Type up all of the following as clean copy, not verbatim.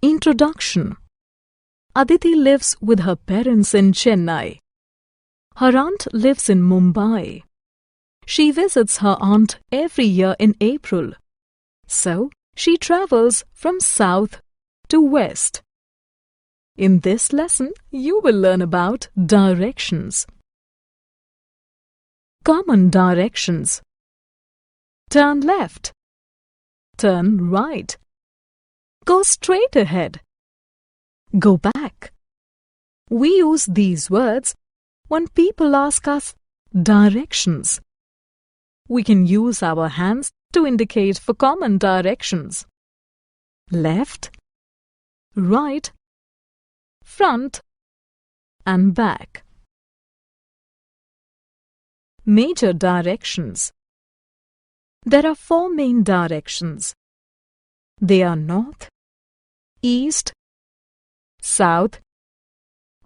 Introduction. Aditi lives with her parents in Chennai. Her aunt lives in Mumbai. She visits her aunt every year in April. So, she travels from south to west. In this lesson, you will learn about directions. Common directions. Turn left. Turn right. Go straight ahead. Go back. We use these words when people ask us directions. We can use our hands to indicate for common directions. Left, right, front, and back. Major directions. There are 4 main directions. They are north, east, south,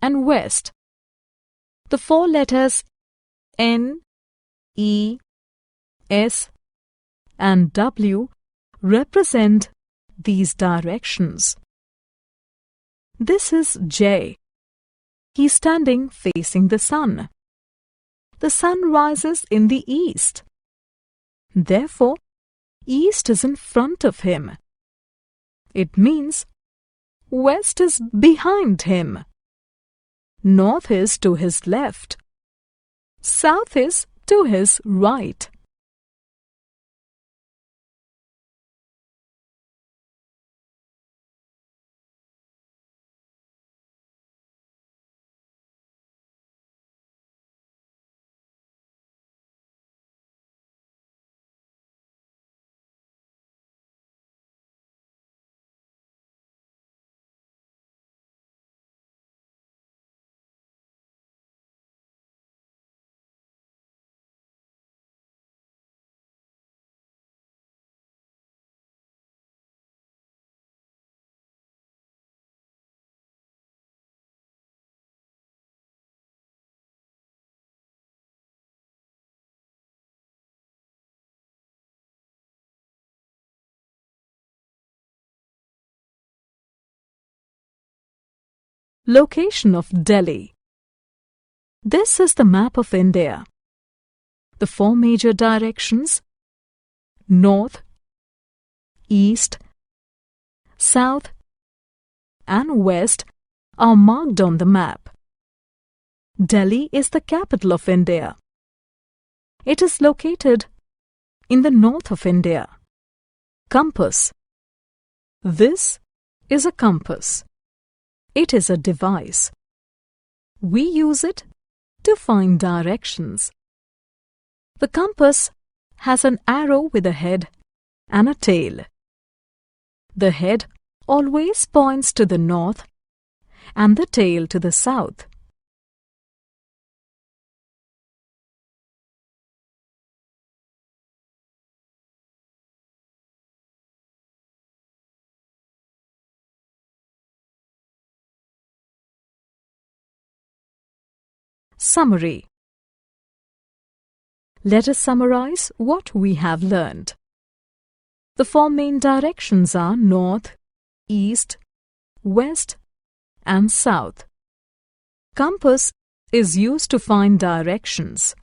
and west. The 4 letters N, E, S, and W represent these directions. This is Jay. He's standing facing the sun. The sun rises in the east. Therefore, east is in front of him. It means west is behind him. North is to his left. South is to his right. Location of Delhi. This is the map of India. The 4 major directions, north, east, south, and west, are marked on the map. Delhi is the capital of India. It is located in the north of India. Compass. This is a compass. It is a device. We use it to find directions. The compass has an arrow with a head and a tail. The head always points to the north and the tail to the south. Summary. Let us summarize what we have learned. The 4 main directions are north, east, west, and south. Compass is used to find directions.